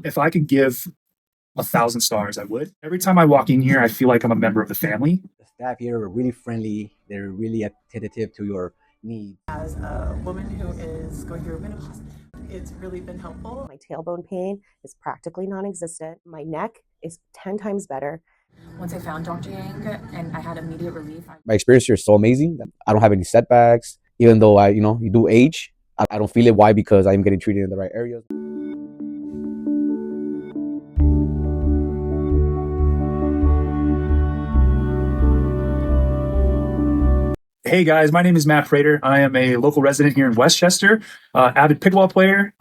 If I could give 1,000 stars, I would. Every time I walk in here, I feel like I'm a member of the family. The staff here are really friendly. They're really attentive to your needs. As a woman who is going through menopause, it's really been helpful. My tailbone pain is practically non-existent. My neck is 10 times better. Once I found Dr. Yang and I had immediate relief. My experience here is so amazing. I don't have any setbacks. Even though you do age, I don't feel it. Why? Because I'm getting treated in the right areas. Hey guys, my name is Matt Prater. I am a local resident here in Westchester, avid pickleball player,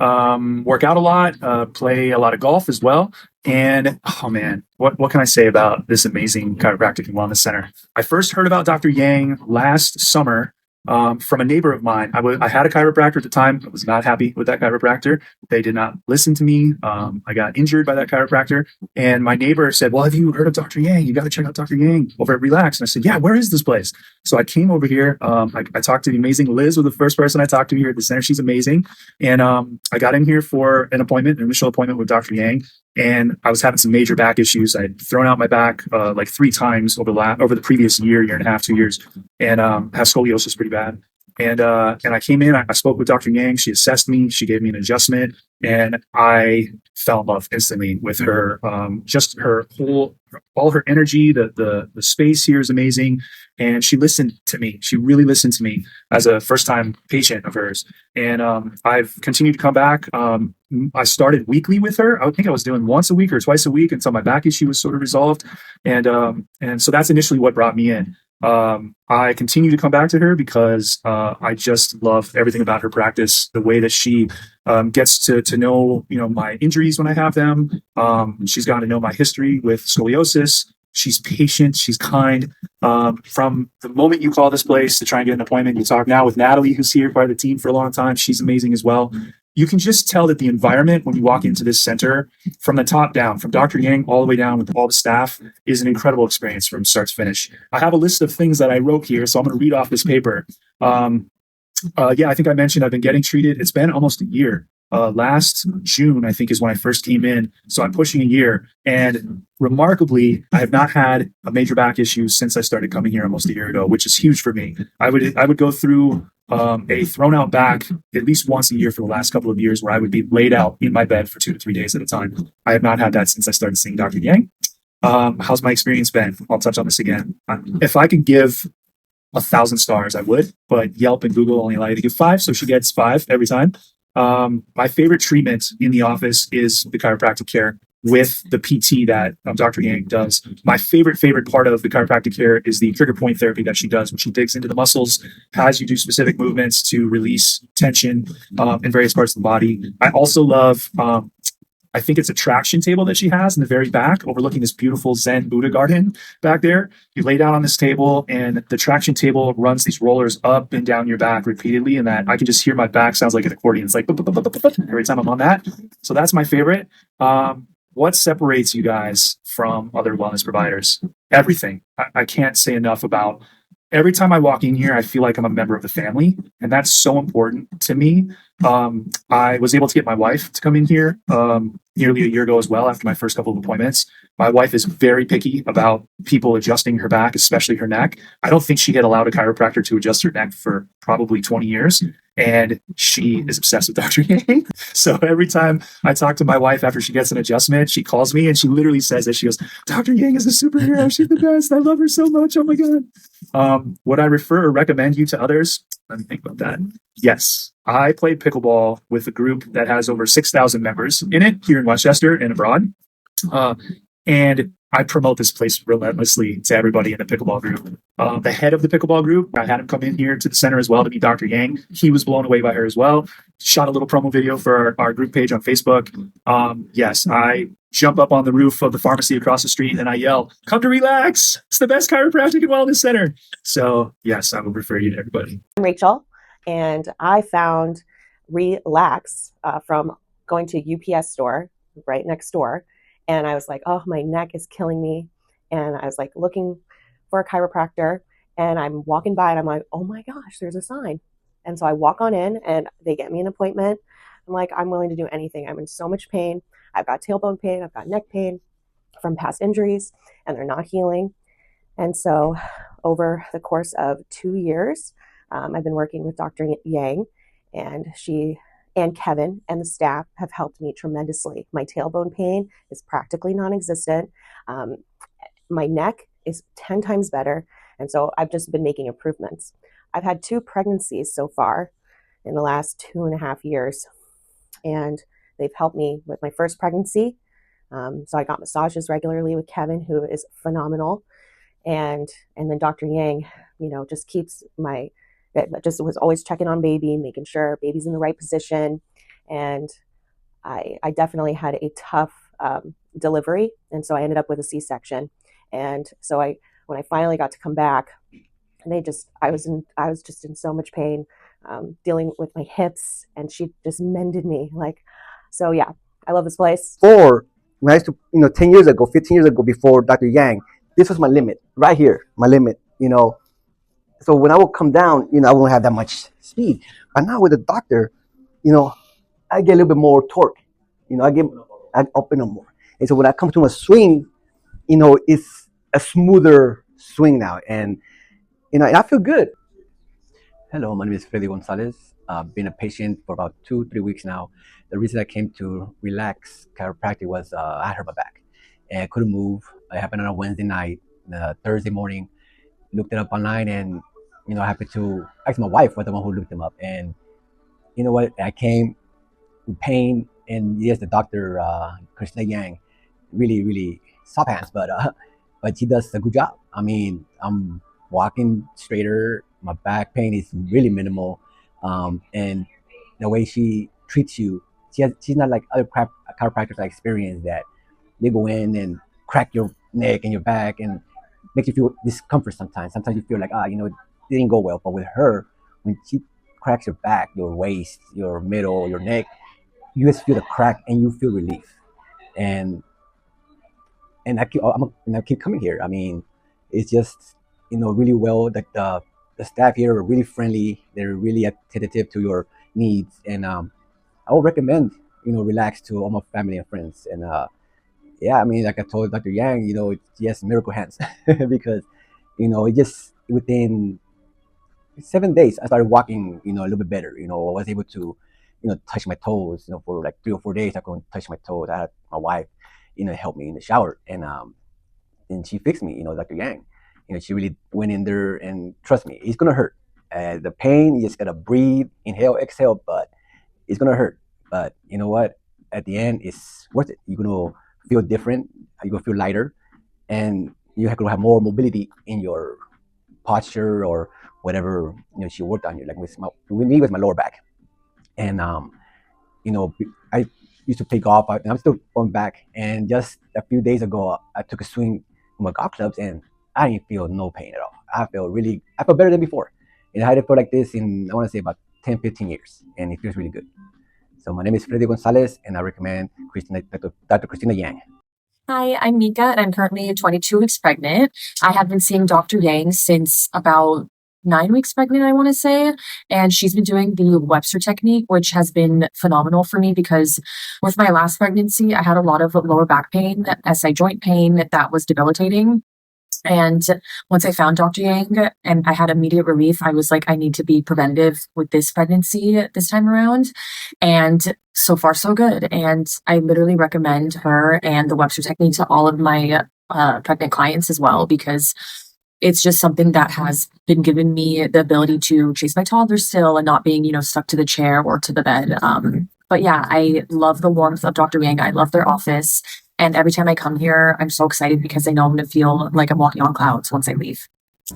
work out a lot, play a lot of golf as well. And oh man, what can I say about this amazing chiropractic and wellness center? I first heard about Dr. Yang last summer from a neighbor of mine. I had a chiropractor at the time. I was not happy with that chiropractor. They did not listen to me. I got injured by that chiropractor. And my neighbor said, well, have you heard of Dr. Yang? You got to check out Dr. Yang over at Re-LAX. And I said, yeah, where is this place? So I came over here. I talked to the amazing Liz, was the first person I talked to here at the center. She's amazing. And I got in here for an initial appointment with Dr. Yang. And I was having some major back issues. I'd thrown out my back like 3 times over the previous year and a half, 2 years, and have scoliosis pretty bad. And I came in, I spoke with Dr. Yang. She assessed me. She gave me an adjustment, and I fell in love instantly with her. Just all her energy, the space here is amazing. And she listened to me. She really listened to me as a first-time patient of hers. And I've continued to come back. I started weekly with her. I think I was doing once a week or twice a week until my back issue was sort of resolved. And so that's initially what brought me in. I continue to come back to her because I just love everything about her practice, the way that she gets to know, my injuries when I have them. She's gotten to know my history with scoliosis. She's patient. She's kind. From the moment you call this place to try and get an appointment, you talk now with Natalie, who's here, part of the team for a long time. She's amazing as well. You can just tell that the environment when you walk into this center, from the top down, from Dr. Yang all the way down with all the staff, is an incredible experience from start to finish. I have a list of things that I wrote here, so I'm going to read off this paper. I think I mentioned I've been getting treated. It's been almost a year. Last June, I think, is when I first came in. So I'm pushing a year. And remarkably, I have not had a major back issue since I started coming here almost a year ago, which is huge for me. I would go through a thrown out back at least once a year for the last couple of years, where I would be laid out in my bed for 2 to 3 days at a time. I have not had that since I started seeing Dr. Yang. How's my experience been? I'll touch on this again. If I could give 1,000 stars, I would, but Yelp and Google only allow you to give 5, so she gets 5 every time. My favorite treatment in the office is the chiropractic care with the PT that Dr. Yang does. My favorite part of the chiropractic care is the trigger point therapy that she does when she digs into the muscles, has you do specific movements to release tension in various parts of the body. I also love, I think it's a traction table that she has in the very back overlooking this beautiful Zen Buddha garden back there. You lay down on this table and the traction table runs these rollers up and down your back repeatedly, and that I can just hear my back sounds like an accordion. It's like every time I'm on that. So that's my favorite. What separates you guys from other wellness providers? Everything. I can't say enough about every time I walk in here, I feel like I'm a member of the family, and that's so important to me. I was able to get my wife to come in here nearly a year ago as well after my first couple of appointments. My wife is very picky about people adjusting her back, especially her neck. I don't think she had allowed a chiropractor to adjust her neck for probably 20 years. And she is obsessed with Dr. Yang. So every time I talk to my wife after she gets an adjustment, she calls me and she literally says that. She goes, Dr. Yang is a superhero. She's the best. I love her so much. Oh my God. Would I refer or recommend you to others? Let me think about that. Yes. I play pickleball with a group that has over 6,000 members in it here in Westchester and abroad. And I promote this place relentlessly to everybody in the pickleball group. The head of the pickleball group, I had him come in here to the center as well to meet Dr. Yang. He was blown away by her as well. Shot a little promo video for our group page on Facebook. Yes, I jump up on the roof of the pharmacy across the street and I yell, come to Re-LAX. It's the best chiropractic and wellness center. So yes, I would refer you to everybody. I'm Rachel, and I found Re-LAX from going to UPS store right next door. And I was like, oh, my neck is killing me. And I was like looking for a chiropractor, and I'm walking by and I'm like, oh my gosh, there's a sign. And so I walk on in and they get me an appointment. I'm like, I'm willing to do anything. I'm in so much pain. I've got tailbone pain, I've got neck pain from past injuries, and they're not healing. And so over the course of 2 years, I've been working with Dr. Yang, and she and Kevin and the staff have helped me tremendously. My tailbone pain is practically non-existent. My neck is 10 times better. And so I've just been making improvements. I've had 2 pregnancies so far in the last 2.5 years, and they've helped me with my first pregnancy. So I got massages regularly with Kevin, who is phenomenal. And then Dr. Yang, just keeps just was always checking on baby, making sure baby's in the right position. And I definitely had a tough delivery. And so I ended up with a C-section. And so when I finally got to come back, I was just in so much pain, dealing with my hips, and she just mended me. So yeah, I love this place. When I used to, 10 years ago, 15 years ago, before Dr. Yang, this was my limit right here, my limit, So when I would come down, I wouldn't have that much speed. But now with the doctor, I get a little bit more torque. I open up more. And so when I come to a swing, it's a smoother swing now. And, I feel good. Hello, my name is Freddy Gonzalez. I've been a patient for about 2-3 weeks now. The reason I came to Re-LAX Chiropractic was I hurt my back and I couldn't move. It happened on a Wednesday night. Thursday morning, looked it up online, and I happened to ask my wife, was the one who looked them up. And you know what? I came with pain, and yes, the doctor, Christina Yang, really soft hands, but she does a good job. I mean, I'm walking straighter. My back pain is really minimal, and the way she treats you, she's not like other chiropractors I experienced that they go in and crack your neck and your back and make you feel discomfort sometimes. Sometimes you feel like, it didn't go well. But with her, when she cracks your back, your waist, your middle, your neck, you just feel the crack and you feel relief. And I keep coming here. I mean, it's just, really well. Like the staff here are really friendly. They're really attentive to your needs. And I would recommend, Re-LAX to all my family and friends. And yeah, I mean, like I told Dr. Yang, it's just miracle hands because, it just within 7 days, I started walking, a little bit better. I was able to, touch my toes, for like 3 or 4 days. I couldn't touch my toes. I had my wife, help me in the shower, and she fixed me, Dr. Yang. She really went in there, and trust me, it's gonna hurt. The pain, you just gotta breathe, inhale, exhale, but it's gonna hurt. But you know what? At the end, it's worth it. You're gonna feel different. You're gonna feel lighter, and you're gonna have more mobility in your posture or whatever she worked on you. Like with me with my lower back, and I used to play golf, and I'm still going back. And just a few days ago, I took a swing with my golf clubs, and I didn't feel no pain at all. I felt better than before, and I hadn't felt like this in, I want to say, about 10-15 years, and it feels really good. So my name is Freddy Gonzalez, and I recommend Dr. Christina Yang. Hi, I'm Mika, and I'm currently 22 weeks pregnant. I have been seeing Dr. Yang since about 9 weeks pregnant, I want to say. And she's been doing the Webster technique, which has been phenomenal for me because with my last pregnancy, I had a lot of lower back pain, SI joint pain that was debilitating. And once I found Dr. Yang and I had immediate relief, I was like, I need to be preventative with this pregnancy this time around. And so far, so good. And I literally recommend her and the Webster technique to all of my pregnant clients as well, because it's just something that has been giving me the ability to chase my toddler still and not being, stuck to the chair or to the bed. But yeah, I love the warmth of Dr. Yang. I love their office. And every time I come here, I'm so excited because I know I'm going to feel like I'm walking on clouds once I leave.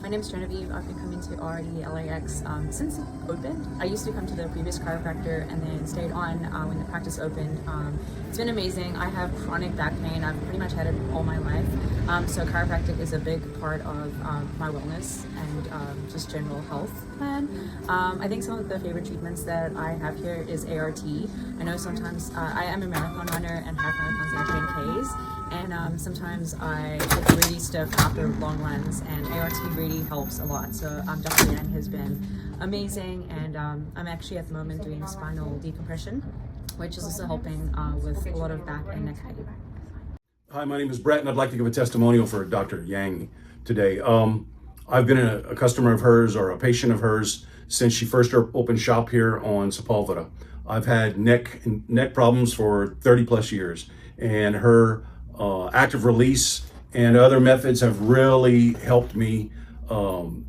My name's Genevieve. I've been coming to Re-LAX since it opened. I used to come to the previous chiropractor and then stayed on when the practice opened. It's been amazing. I have chronic back pain. I've pretty much had it all my life. So chiropractic is a big part of my wellness and just general health plan. I think some of the favorite treatments that I have here is ART. I know sometimes I am a marathon runner and half marathons and 10Ks. And sometimes I get really stiff after long runs, and ART really helps a lot. So Dr. Yang has been amazing, and I'm actually at the moment doing spinal decompression. which is also helping with a lot of back and neck pain. Hi, my name is Brett, and I'd like to give a testimonial for Dr. Yang today. I've been a customer of hers or a patient of hers since she first opened shop here on Sepulveda. I've had neck problems for 30 plus years, and her active release and other methods have really helped me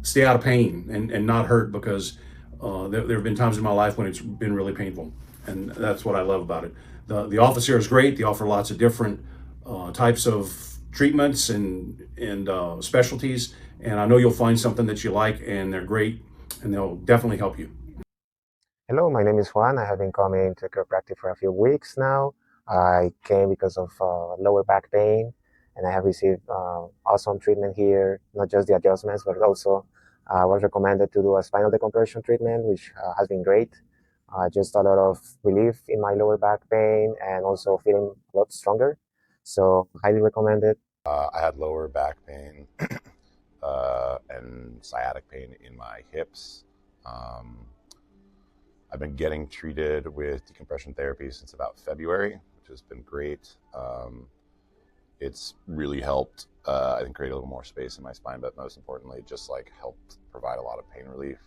stay out of pain and not hurt, because there have been times in my life when it's been really painful, and that's what I love about it. The office here is great. They offer lots of different types of treatments and specialties, and I know you'll find something that you like, and they're great, and they'll definitely help you. Hello, my name is Juan. I have been coming to chiropractic for a few weeks now. I came because of lower back pain, and I have received awesome treatment here, not just the adjustments, but also was recommended to do a spinal decompression treatment, which has been great. Just a lot of relief in my lower back pain and also feeling a lot stronger. So highly recommended. I had lower back pain and sciatic pain in my hips. I've been getting treated with decompression therapy since about February, which has been great. It's really helped, I think, create a little more space in my spine, but most importantly, just like helped provide a lot of pain relief.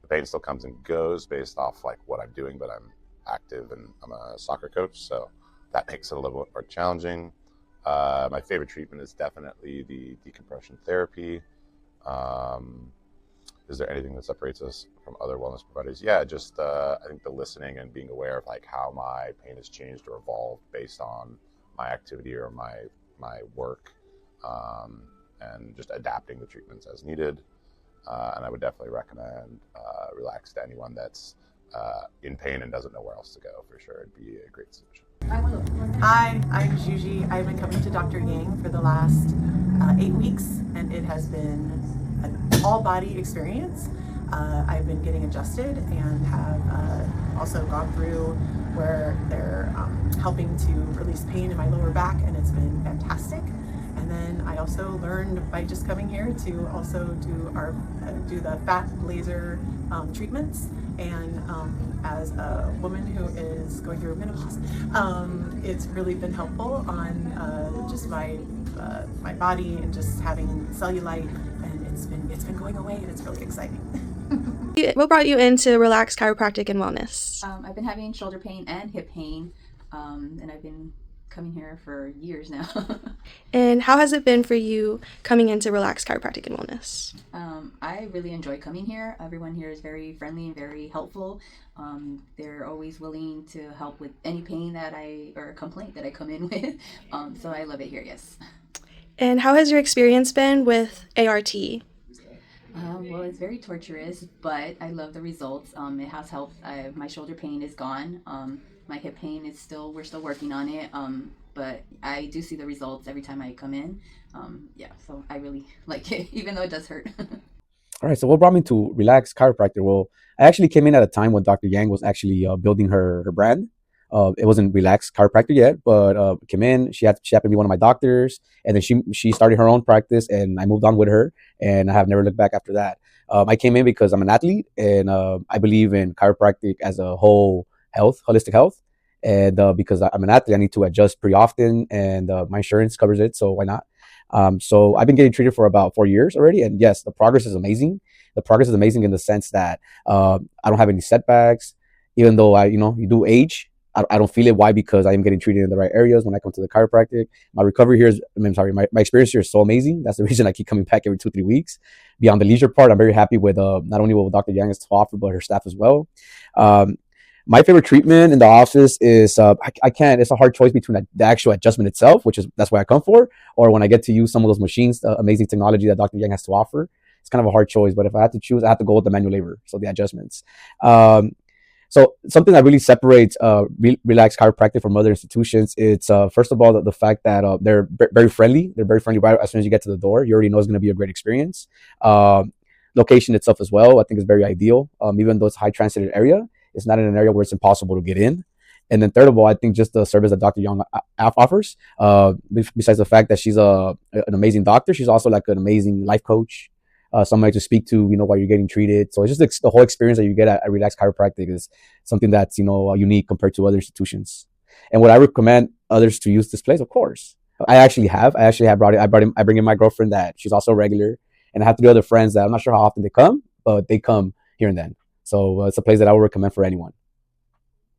The pain still comes and goes based off like what I'm doing, but I'm active and I'm a soccer coach, so that makes it a little bit more challenging. My favorite treatment is definitely the decompression therapy. Is there anything that separates us from other wellness providers? Yeah, just I think the listening and being aware of like how my pain has changed or evolved based on my activity or my work, and just adapting the treatments as needed. And I would definitely recommend Re-LAX to anyone that's in pain and doesn't know where else to go. For sure, it'd be a great solution. Hi, I'm Juji. I've been coming to Dr. Yang for the last 8 weeks, and it has been an all-body experience. I've been getting adjusted and have also gone through where they're helping to release pain in my lower back, and it's been fantastic. And then I also learned by just coming here to also do the fat laser treatments. And as a woman who is going through menopause, it's really been helpful on just my body and just having cellulite, and it's been going away, and it's really exciting. What brought you into Re-LAX Chiropractic and Wellness? I've been having shoulder pain and hip pain, and I've been coming here for years now. And how has it been for you coming into Re-LAX Chiropractic and Wellness? I really enjoy coming here. Everyone here is very friendly and very helpful. They're always willing to help with any pain or complaint that I come in with. So I love it here, yes. And how has your experience been with ART? Well, it's very torturous, but I love the results. It has helped. My shoulder pain is gone. My hip pain is we're still working on it. But I do see the results every time I come in. Yeah, so I really like it, even though it does hurt. All right, so what brought me to Re-LAX Chiropractic? Well, I actually came in at a time when Dr. Yang was actually building her brand. It wasn't Re-LAX Chiropractic yet, but came in. She happened to be one of my doctors, and then she started her own practice, and I moved on with her, and I have never looked back after that. I came in because I'm an athlete, and I believe in chiropractic as a whole holistic health. And because I'm an athlete, I need to adjust pretty often, and my insurance covers it, so why not? So I've been getting treated for about 4 years already, and yes, the progress is amazing. The progress is amazing in the sense that I don't have any setbacks, even though you do age. I don't feel it. Why? Because I am getting treated in the right areas when I come to the chiropractic. My recovery here my experience here is so amazing. That's the reason I keep coming back every 2-3 weeks. Beyond the leisure part, I'm very happy with not only what Dr. Yang has to offer, but her staff as well. My favorite treatment in the office is it's a hard choice between the actual adjustment itself, that's what I come for, or when I get to use some of those machines, the amazing technology that Dr. Yang has to offer. It's kind of a hard choice, but if I had to choose, I have to go with the manual labor, so the adjustments. So something that really separates Re-LAX Chiropractic from other institutions, it's first of all the fact that they're very friendly. They're very friendly right as soon as you get to the door. You already know it's going to be a great experience. Location itself as well, I think, is very ideal. Even though it's a high transited area, it's not in an area where it's impossible to get in. And then third of all, I think just the service that Dr. Yang offers, besides the fact that she's an amazing doctor, she's also like an amazing life coach. somebody to speak to, while you're getting treated. So it's just the whole experience that you get at Re-LAX Chiropractic is something that's, unique compared to other institutions. And would I recommend others to use this place? Of course. I actually have brought it. I bring in my girlfriend that she's also a regular, and I have 3 other friends that I'm not sure how often they come, but they come here and then. So it's a place that I would recommend for anyone.